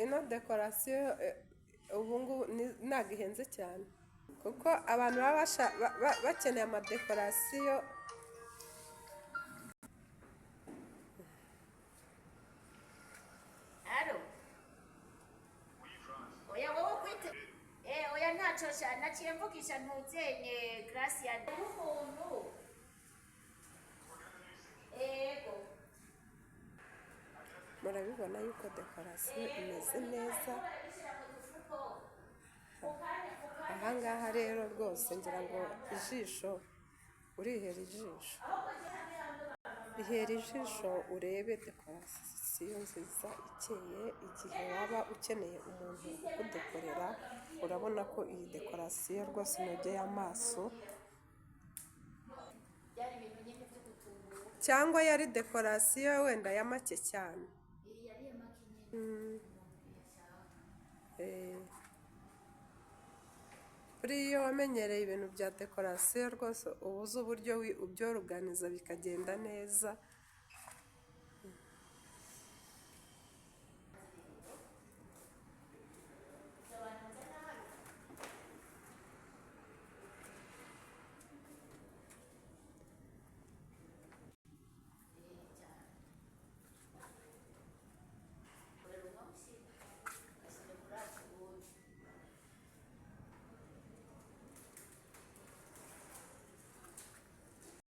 ino dekorasiyo ubu ngubu ntabwo ihenze cyane kuko abantu baba bakeneye amadekorasiyo. oya ntacyo naciye mvugisha ntuzenye Gracia n'umuntu ego murabibona yuko dekorasiyo imeze neza. Ahangaha rero rwose ngira ngo ijisho urihera ijisho, ihera ijisho urebe dekorasiyo nziza ikeye. Igihe waba ukeneye umuntu ukudekorera urabona ko iyi dekorasiyo rwose inogeye amaso, cyangwa yari dekorasiyo wenda ya make cyane. Buriya iyo wamenyereye ibintu bya dekorasiyo rwose uba uzi uburyo ubyoruganiza bikagenda neza.